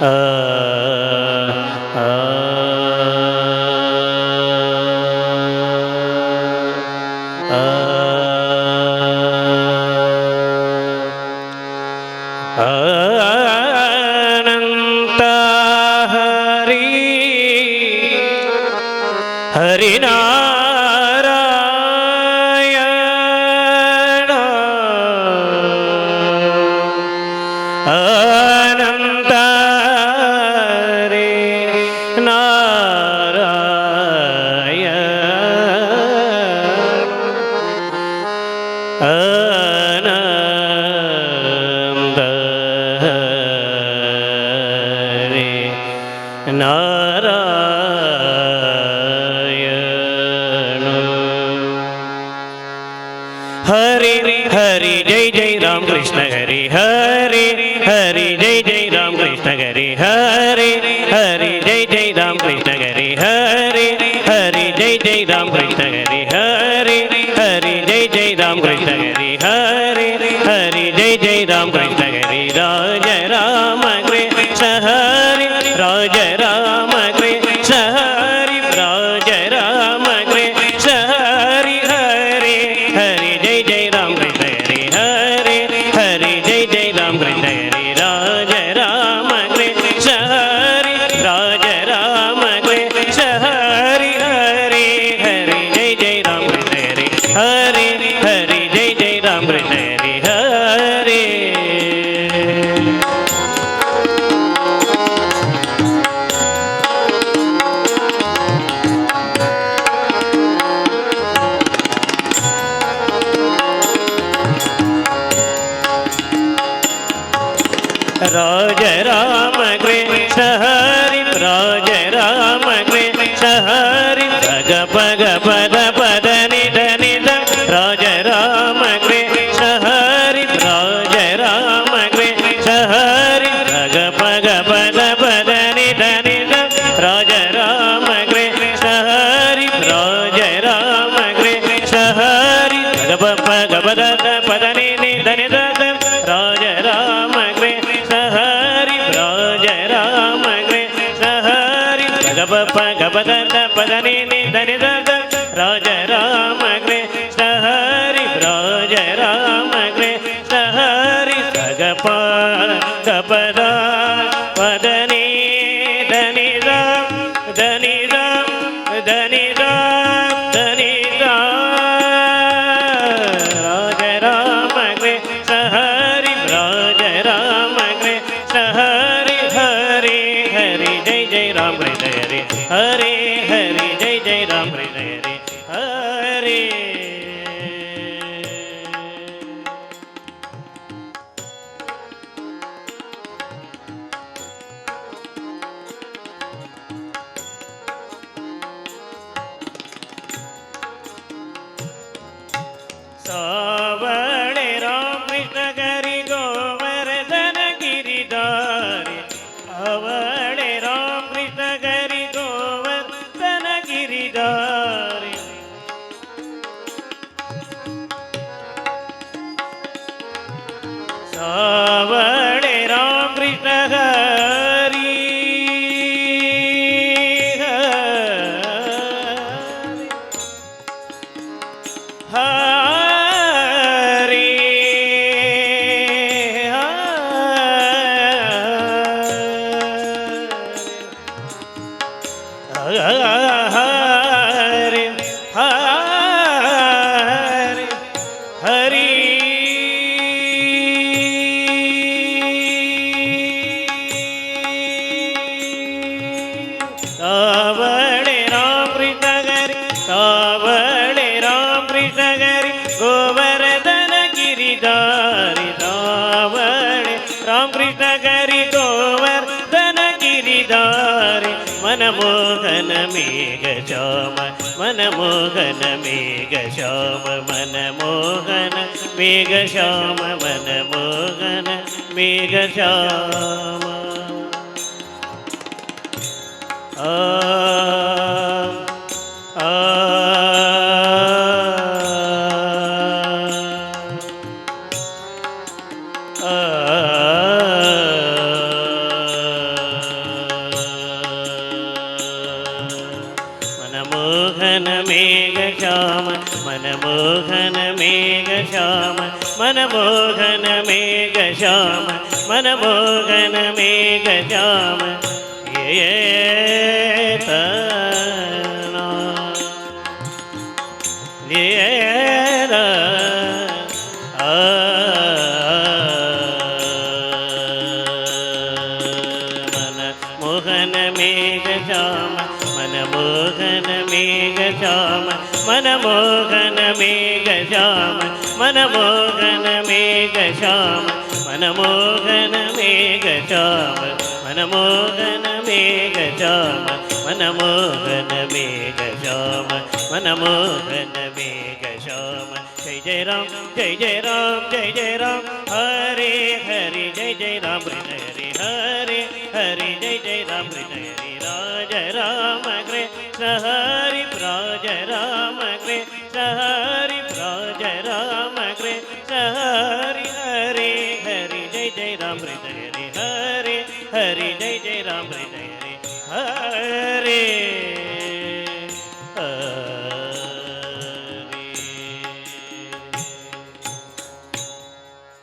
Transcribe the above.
ಆ ಆ ಅನಂತ ಹರಿ ಹರಿನಾರಾಯಣ ಅನಂತ ಹರಿ ನಾರಾಯಣ ಅನಂತ ಹರಿ ನಾರಾಯಣ ಹರಿ ಹರಿ ಜೈ ಜೈ ರಾಮ ಕೃಷ್ಣ ಹರಿ ಹರಿ ಹರಿ ಜೈ ಜೈ ರಾಮ ಕೃಷ್ಣ ಹರಿ ಹರಿ ಹರಿ ಜೈ ಜೈ ರಾಮ ಕೃಷ್ಣ ಹರಿ ಹರಿ ಹರಿ ಜೈ ಜೈ ರಾಮ ಕೃಷ್ಣ ಹರಿ ಹರಿ ಹರಿ ಜೈ ಜೈ ರಾಮ ಕೃಷ್ಣ ಹರಿ ಹರಿ ಹರಿ ಜೈ ಜೈ ರಾಮ ಕೃಷ್ಣ ಹರಿ ರಾಜ ರಾಮ ಕೃಷ್ಣ ಹರಿ ರಾಜ ರಾಮ ಕೃಷ್ಣ ಹರಿ ರಾಜ ರಾಮ ಕೃಷ್ಣ ಹರಿ ಹರಿ ಹರಿ ಜೈ ಜೈ ರಾಮ ಕೃಷ್ಣ ಹರಿ ಹರಿ ಹರಿ ಜೈ ಜೈ ರಾಮ ಕೃಷ್ಣ ಹರಿ ರಾಜ ರಾಮ ಕೃಷ್ಣ ಹರಿ ರಾಜ ರಾಮ ಕೃಷ್ಣ ಹರಿ ಹರಿ ಹರಿ ಜೈ ಜೈ ರಾಮ ಕೃಷ್ಣ ಹರಿ ಹರಿ ಹರಿ ಜೈ ಜೈ ರಾಮ ಕೃಷ್ಣ ಹರಿ ಹರಿ ರಾಜ ರಾಮ ಕೃಷ್ಣ ಹರಿ ರಾಜ ರಾಮ ಕೃಷ್ಣ ಹರಿ ಪಗ ಪಗ ಪದ ಪದ ನಿಧ ನಿಧ ರಾಜ ರಾಮ ಕೃಷ್ಣ ಹರಿ ರಾಜ ರಾಮ ಕೃಷ್ಣ ಹರಿ ಪಗ ಪಗ ಪದ ಪದ ನಿಧ ನಿಧ ರಾಜ ರಾಮ ಕೃಷ್ಣ ಹರಿ ರಾಜ ರಾಮ ಕೃಷ್ಣ ಹರಿ ಪಗ ಪಗ ಪದ ಪದ ನಿಧ ನಿಧ ರಾಜ ರಾಮ ಕೃಷ್ಣ ಹರಿ ರಾಜ ರಾಮ ಕೃಷ್ಣ ಹರಿ ಪಗ ಪಗ ಪದ ಪದ ನಿಧ ನಿಧ ರಾಜ ರಾಮ ಕೃಷ್ಣ ಹರಿ ರಾಜ ರಾಮ ಕೃಷ್ಣ ಹರಿ ಪಗ ಪಗ ಪದ ಪದ ನಿಧ ನಿಧ ಧನಿಧ ಧನಿಧ ಧನಿಧ ರಾಜ ರಾಮ ಕೃಷ್ಣ ಹರಿ ರಾಜ ರಾಮ ಕೃಷ್ಣ ಹರಿ ಹರಿ ಹರಿ ಜೈ ಜೈ ರಾಮ ಕೃಷ್ಣ ಹರಿ ಹರಿ ಹರಿ ಜೈ ಜೈ ರಾಮ ಕೃಷ್ಣ ಹರಿ ಹರಿ ಸಾವಳೆ ರಾಮ ಕೃಷ್ಣ ಹರಿ ಗೋವರ್ಧನ ಗಿರಿಧಾರಿ ಅವಳೆ ರಾಮ ಕೃಷ್ಣ ಹರಿ ಗೋವರ್ಧನ ಗಿರಿಧಾರಿ ಸಾವಳೆ ರಾಮ ಕೃಷ್ಣ ಹರಿ ಹರಿ ಹರಿ ಹರಿ ಹರಿ ಸಾವಳೆ ರಾಮ ಕೃಷ್ಣ ಹರಿ ಸಾವಳೆ ರಾಮ ಕೃಷ್ಣ ಹರಿ ಗೋವರ್ಧನ ಗಿರಿಧಾರಿ ಸಾವಳೆ ರಾಮ ಕೃಷ್ಣ ಹರಿ ಗೋವರ್ಧನ ಗಿರಿಧಾರಿ मनमोहन मेघ श्याम मनमोहन मेघ श्याम मनमोहन मेघ श्याम मनमोहन मेघ श्याम आ आ आ मनमोहन मेघ श्याम मनमोहन मेघ श्याम मनमोहन मेघ श्याम मनमोहन मेघ श्याम ये तना ये मनमोहन मेघ श्याम मनमोहन मेघ श्याम मनमोहन मेघ श्याम मनमोहन मेघ श्याम मनमोहन मेघ श्याम मनमोहन मेघ श्याम मनमोहन मेघ श्याम मनमोहन मेघ श्याम जय जय राम जय जय राम जय जय राम हरे हरे जय जय राम कृष्ण हरे हरे हरे जय जय राम कृष्ण हरे राज राम कृष्ण हरि राज राम कृष्ण हरि राज राम कृष्ण हरि हरे हरे जय जय राम कृष्ण हरे हरे हरे जय जय राम कृष्ण हरे हरे